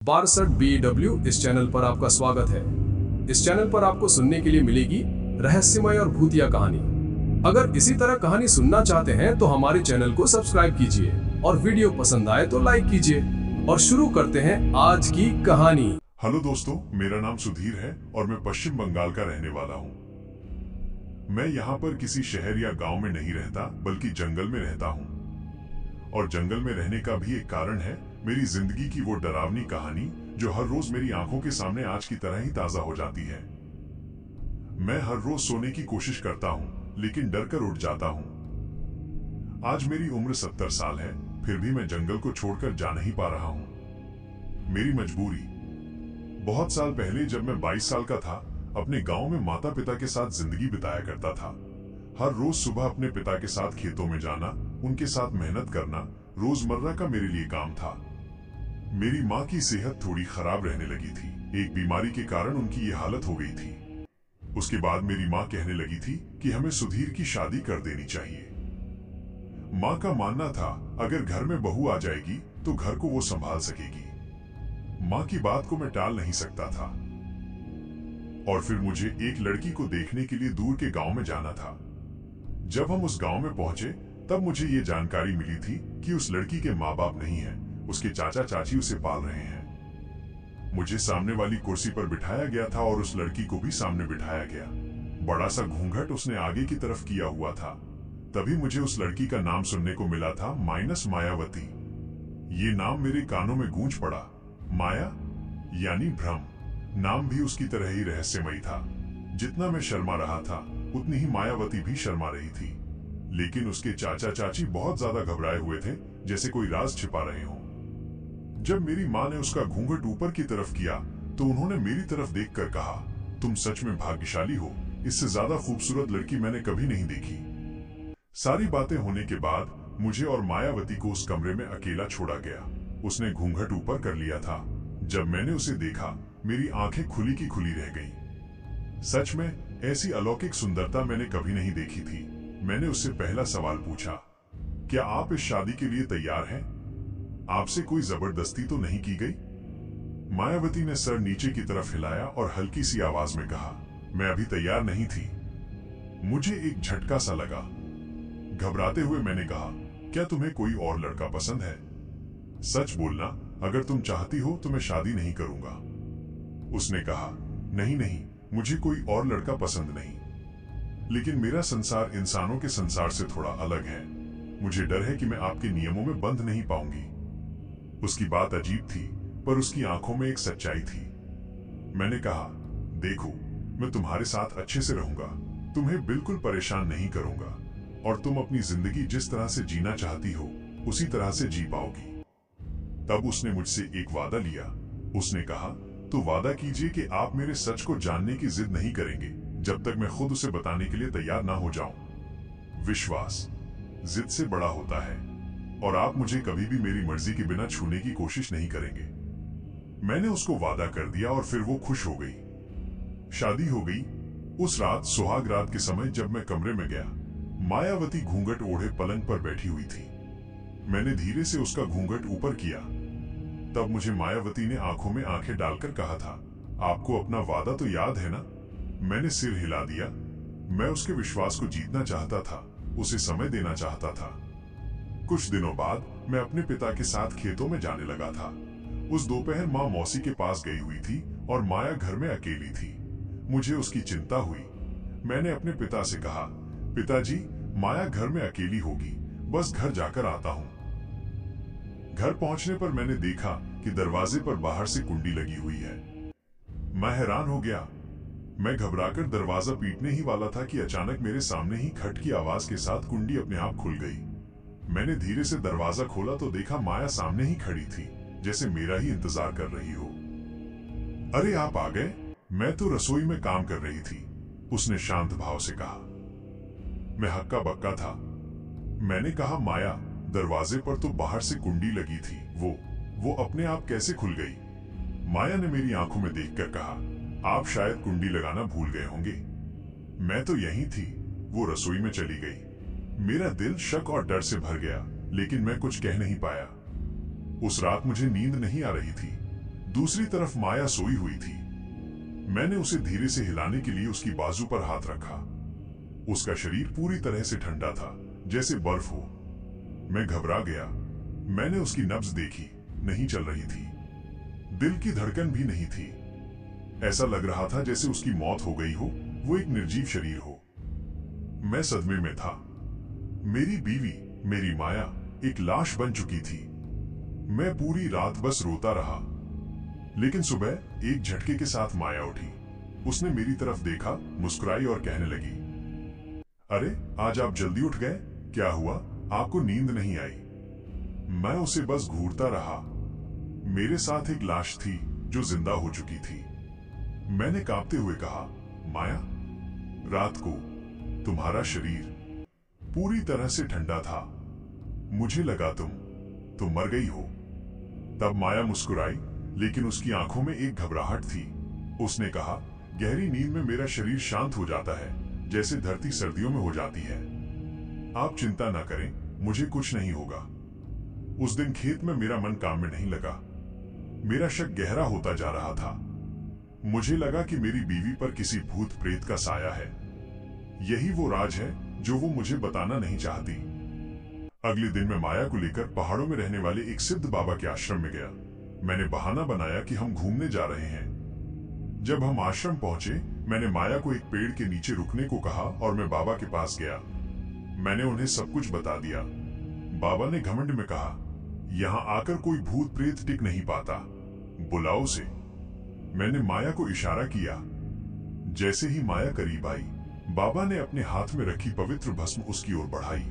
62BW इस channel पर आपका स्वागत है। इस चैनल पर आपको सुनने के लिए मिलेगी रहस्यमय और भूतिया कहानी। अगर इसी तरह कहानी सुनना चाहते हैं तो हमारे चैनल को सब्सक्राइब कीजिए और वीडियो पसंद आए तो लाइक कीजिए। और शुरू करते हैं आज की कहानी। हेलो दोस्तों, मेरा नाम सुधीर है और मैं पश्चिम बंगाल का रहने वाला हूँ। मैं यहाँ पर किसी शहर या गांव में नहीं रहता, बल्कि जंगल में रहता हूँ। और जंगल में रहने का भी एक कारण है, मेरी जिंदगी की वो डरावनी कहानी जो हर रोज मेरी आंखों के सामने आज की तरह ही ताजा हो जाती है। मैं हर रोज सोने की कोशिश करता हूँ, लेकिन डर कर उठ जाता हूँ। आज मेरी उम्र 70 साल है, फिर भी मैं जंगल को छोड़कर जा नहीं पा रहा हूँ। मेरी मजबूरी। बहुत साल पहले जब मैं 22 साल का था, अपने गांव में माता पिता के साथ जिंदगी बिताया करता था। हर रोज सुबह अपने पिता के साथ खेतों में जाना, उनके साथ मेहनत करना रोजमर्रा का मेरे लिए काम था। मेरी माँ की सेहत थोड़ी खराब रहने लगी थी। एक बीमारी के कारण उनकी ये हालत हो गई थी। उसके बाद मेरी माँ कहने लगी थी कि हमें सुधीर की शादी कर देनी चाहिए। माँ का मानना था, अगर घर में बहू आ जाएगी तो घर को वो संभाल सकेगी। माँ की बात को मैं टाल नहीं सकता था। और फिर मुझे एक लड़की को देखने के लिए दूर के गांव में जाना था। जब हम उस गांव में पहुंचे, तब मुझे ये जानकारी मिली थी कि उस लड़की के माँ बाप नहीं हैं, उसके चाचा चाची उसे पाल रहे हैं। मुझे सामने वाली कुर्सी पर बिठाया गया था और उस लड़की को भी सामने बिठाया गया। बड़ा सा घूंघट उसने आगे की तरफ किया हुआ था। तभी मुझे उस लड़की का नाम सुनने को मिला था, मायावती। ये नाम मेरे कानों में गूंज पड़ा। माया यानी भ्रम। नाम भी उसकी तरह ही रहस्यमयी था। जितना मैं शर्मा रहा था, उतनी ही मायावती भी शर्मा रही थी। लेकिन उसके चाचा चाची बहुत ज्यादा घबराए हुए थे, जैसे कोई राज छिपा रहे हों। जब मेरी माँ ने उसका घूंघट ऊपर की तरफ किया, तो उन्होंने मेरी तरफ देखकर कहा, तुम सच में भाग्यशाली हो, इससे ज्यादा खूबसूरत लड़की मैंने कभी नहीं देखी। सारी बातें होने के बाद मुझे और मायावती को उस कमरे में अकेला छोड़ा गया। उसने घूंघट ऊपर कर लिया था। जब मैंने उसे देखा, मेरी आंखें खुली की खुली रह गईं। सच में ऐसी अलौकिक सुंदरता मैंने कभी नहीं देखी थी। मैंने उससे पहला सवाल पूछा, क्या आप इस शादी के लिए तैयार हैं? आपसे कोई जबरदस्ती तो नहीं की गई? मायावती ने सर नीचे की तरफ हिलाया और हल्की सी आवाज में कहा, मैं अभी तैयार नहीं थी। मुझे एक झटका सा लगा। घबराते हुए मैंने कहा, क्या तुम्हें कोई और लड़का पसंद है? सच बोलना, अगर तुम चाहती हो तो मैं शादी नहीं करूंगा। उसने कहा, नहीं नहीं, मुझे कोई और लड़का पसंद नहीं। लेकिन मेरा संसार इंसानों के संसार से थोड़ा अलग है। मुझे डर है कि मैं आपके नियमों में बंध नहीं पाऊंगी। उसकी बात अजीब थी, पर उसकी आंखों में एक सच्चाई थी। मैंने कहा, देखो, मैं तुम्हारे साथ अच्छे से रहूंगा, तुम्हें बिल्कुल परेशान नहीं करूंगा, और तुम अपनी जिंदगी जिस तरह से जीना चाहती हो, उसी तरह से जी पाओगी। तब उसने मुझसे एक वादा लिया। उसने कहा, तो वादा कीजिए कि आप मेरे सच को जानने की जिद नहीं करेंगे, जब तक मैं खुद उसे बताने के लिए तैयार ना हो जाऊं। विश्वास जिद से बड़ा होता है, और आप मुझे कभी भी मेरी मर्जी के बिना छूने की कोशिश नहीं करेंगे। मैंने उसको वादा कर दिया और फिर वो खुश हो गई। शादी हो गई। उस रात, सुहाग रात के समय, जब मैं कमरे में गया, मायावती घूंघट ओढ़े पलंग पर बैठी हुई थी। मैंने धीरे से उसका घूंघट ऊपर किया। तब मुझे मायावती ने आंखों में आंखें डालकर कहा था, आपको अपना वादा तो याद है ना? मैंने सिर हिला दिया। मैं उसके विश्वास को जीतना चाहता था, उसे समय देना चाहता था। कुछ दिनों बाद मैं अपने पिता के साथ खेतों में जाने लगा था। उस दोपहर माँ मौसी के पास गई हुई थी और माया घर में अकेली थी। मुझे उसकी चिंता हुई। मैंने अपने पिता से कहा, पिताजी, माया घर में अकेली होगी, बस घर जाकर आता हूँ। घर पहुंचने पर मैंने देखा कि दरवाजे पर बाहर से कुंडी लगी हुई है। मैं हैरान हो गया। मैं घबराकर दरवाजा पीटने ही वाला था कि अचानक मेरे सामने ही खट की आवाज के साथ कुंडी अपने आप खुल गई। मैंने धीरे से दरवाजा खोला तो देखा माया सामने ही खड़ी थी, जैसे मेरा ही इंतजार कर रही हो। अरे, आप आ गए? मैं तो रसोई में काम कर रही थी, उसने शांत भाव से कहा। मैं हक्का बक्का था। मैंने कहा, माया, दरवाजे पर तो बाहर से कुंडी लगी थी, वो अपने आप कैसे खुल गई? माया ने मेरी आंखों में देखकर कहा, आप शायद कुंडी लगाना भूल गए होंगे। मैं तो यहीं थी। वो रसोई में चली गई। मेरा दिल शक और डर से भर गया, लेकिन मैं कुछ कह नहीं पाया। उस रात मुझे नींद नहीं आ रही थी। दूसरी तरफ माया सोई हुई थी। मैंने उसे धीरे से हिलाने के लिए उसकी बाजू पर हाथ रखा। उसका शरीर पूरी तरह से ठंडा था, जैसे बर्फ हो। मैं घबरा गया। मैंने उसकी नब्ज देखी, नहीं चल रही थी। दिल की धड़कन भी नहीं थी। ऐसा लग रहा था जैसे उसकी मौत हो गई हो, वो एक निर्जीव शरीर हो। मैं सदमे में था। मेरी बीवी, मेरी माया एक लाश बन चुकी थी। मैं पूरी रात बस रोता रहा। लेकिन सुबह एक झटके के साथ माया उठी। उसने मेरी तरफ देखा, मुस्कुराई और कहने लगी, अरे आज आप जल्दी उठ गए, क्या हुआ, आपको नींद नहीं आई? मैं उसे बस घूरता रहा। मेरे साथ एक लाश थी जो जिंदा हो चुकी थी। मैंने कांपते हुए कहा, माया, रात को तुम्हारा शरीर पूरी तरह से ठंडा था। मुझे लगा तुम मर गई हो। तब माया मुस्कुराई, लेकिन उसकी आंखों में एक घबराहट थी। उसने कहा, गहरी नींद में मेरा शरीर शांत हो जाता है, जैसे धरती सर्दियों में हो जाती है। आप चिंता ना करें, मुझे कुछ नहीं होगा। उस दिन खेत में मेरा मन काम में नहीं लगा। मेरा शक गहरा होता जा रहा था। मुझे लगा कि मेरी बीवी पर किसी भूत प्रेत का साया है। यही वो राज है जो वो मुझे बताना नहीं चाहती। अगले दिन मैं माया को लेकर पहाड़ों में रहने वाले एक सिद्ध बाबा के आश्रम में गया। मैंने बहाना बनाया कि हम घूमने जा रहे हैं। जब हम आश्रम पहुंचे, मैंने माया को एक पेड़ के नीचे रुकने को कहा और मैं बाबा के पास गया। मैंने उन्हें सब कुछ बता दिया। बाबा ने घमंड में कहा, यहाँ आकर कोई भूत प्रेत टिक नहीं पाता, बुलाओ उसे। मैंने माया को इशारा किया। जैसे ही माया करीब आई, बाबा ने अपने हाथ में रखी पवित्र भस्म उसकी ओर बढ़ाई।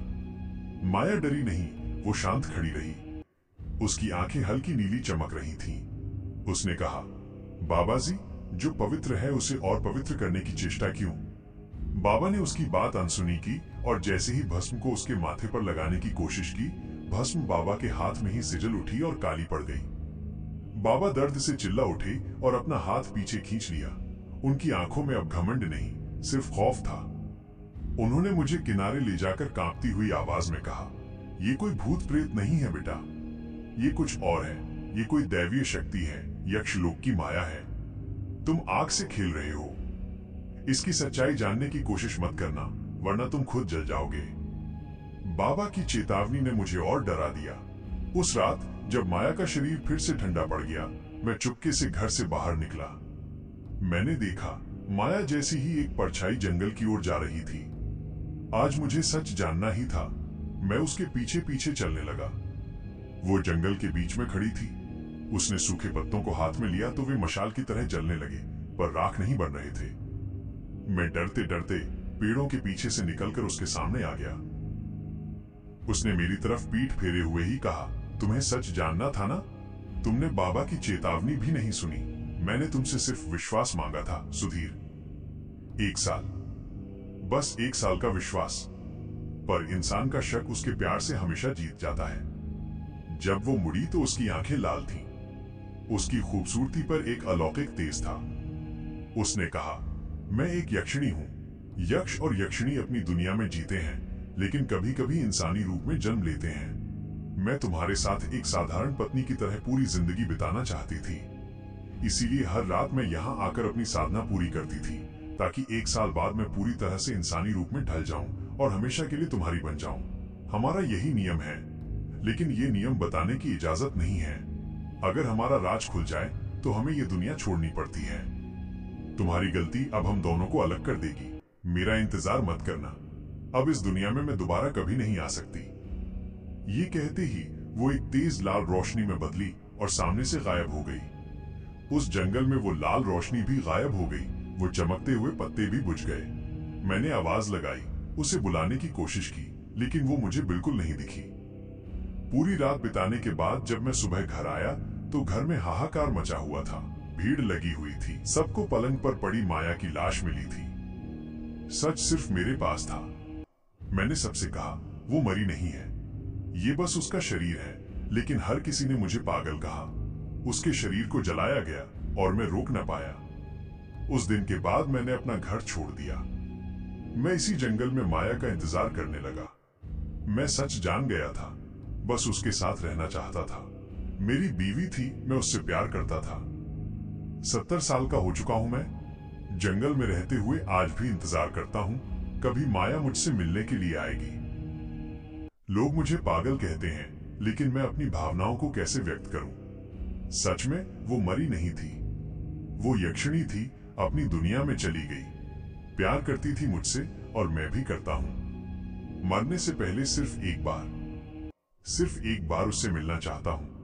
माया डरी नहीं, वो शांत खड़ी रही। उसकी आंखें हल्की नीली चमक रही थीं। उसने कहा, बाबा जी, जो पवित्र है उसे और पवित्र करने की चेष्टा क्यों? बाबा ने उसकी बात अनसुनी की और जैसे ही भस्म को उसके माथे पर लगाने की कोशिश की, भस्म बाबा के हाथ में ही सिजल उठी और काली पड़ गई। बाबा दर्द से चिल्ला उठे और अपना हाथ पीछे खींच लिया। उनकी आंखों में अब घमंड नहीं, सिर्फ खौफ था। उन्होंने मुझे किनारे ले जाकर कांपती हुई आवाज में कहा, ये कोई भूत प्रेत नहीं है बेटा, ये कुछ और है। ये कोई दैवीय शक्ति है, यक्षलोक की माया है। तुम आग से खेल रहे हो। इसकी सच्चाई जानने की कोशिश मत करना, वरना तुम खुद जल जाओगे। बाबा की चेतावनी ने मुझे और डरा दिया। उस रात जब माया का शरीर फिर से ठंडा पड़ गया, मैं चुपके से घर से बाहर निकला। मैंने देखा, माया जैसी ही एक परछाई जंगल की ओर जा रही थी। आज मुझे सच जानना ही था। मैं उसके पीछे पीछे चलने लगा। वो जंगल के बीच में खड़ी थी। उसने सूखे पत्तों को हाथ में लिया तो वे मशाल की तरह जलने लगे, पर राख नहीं बन रहे थे। मैं डरते डरते पेड़ों के पीछे से निकलकर उसके सामने आ गया। उसने मेरी तरफ पीठ फेरे हुए ही कहा, तुम्हें सच जानना था ना? तुमने बाबा की चेतावनी भी नहीं सुनी। मैंने तुमसे सिर्फ विश्वास मांगा था, सुधीर। 1 साल, बस 1 साल का विश्वास। पर इंसान का शक उसके प्यार से हमेशा जीत जाता है। जब वो मुड़ी तो उसकी आंखें लाल थीं। उसकी खूबसूरती पर एक अलौकिक तेज था। उसने कहा, मैं एक यक्षिणी हूं। यक्ष और यक्षिणी अपनी दुनिया में जीते हैं, लेकिन कभी कभी इंसानी रूप में जन्म लेते हैं। मैं तुम्हारे साथ एक साधारण पत्नी की तरह पूरी जिंदगी बिताना चाहती थी। इसीलिए हर रात मैं यहाँ आकर अपनी साधना पूरी करती थी, ताकि 1 साल बाद मैं पूरी तरह से इंसानी रूप में ढल जाऊं और हमेशा के लिए तुम्हारी बन जाऊं। हमारा यही नियम है, लेकिन ये नियम बताने की इजाजत नहीं है। अगर हमारा राज खुल जाए तो हमें ये दुनिया छोड़नी पड़ती है। तुम्हारी गलती अब हम दोनों को अलग कर देगी। मेरा इंतजार मत करना। अब इस दुनिया में मैं दोबारा कभी नहीं आ सकती। ये कहते ही वो एक तेज लाल रोशनी में बदली और सामने से गायब हो गई। उस जंगल में वो लाल रोशनी भी गायब हो गई। वो चमकते हुए पत्ते भी बुझ गए। मैंने आवाज लगाई, उसे बुलाने की कोशिश की, लेकिन वो मुझे बिल्कुल नहीं दिखी। पूरी रात बिताने के बाद जब मैं सुबह घर आया तो घर में हाहाकार मचा हुआ था। भीड़ लगी हुई थी। सबको पलंग पर पड़ी माया की लाश मिली थी। सच सिर्फ मेरे पास था। मैंने सबसे कहा, वो मरी नहीं है, ये बस उसका शरीर है। लेकिन हर किसी ने मुझे पागल कहा। उसके शरीर को जलाया गया और मैं रोक न पाया। उस दिन के बाद मैंने अपना घर छोड़ दिया। मैं इसी जंगल में माया का इंतजार करने लगा। मैं सच जान गया था, बस उसके साथ रहना चाहता था। मेरी बीवी थी, मैं उससे प्यार करता था। 70 साल का हो चुका हूं मैं। जंगल में रहते हुए आज भी इंतजार करता हूं, कभी माया मुझसे मिलने के लिए आएगी। लोग मुझे पागल कहते हैं, लेकिन मैं अपनी भावनाओं को कैसे व्यक्त करूं? सच में वो मरी नहीं थी, वो यक्षिणी थी, अपनी दुनिया में चली गई। प्यार करती थी मुझसे और मैं भी करता हूं। मरने से पहले सिर्फ एक बार उससे मिलना चाहता हूं।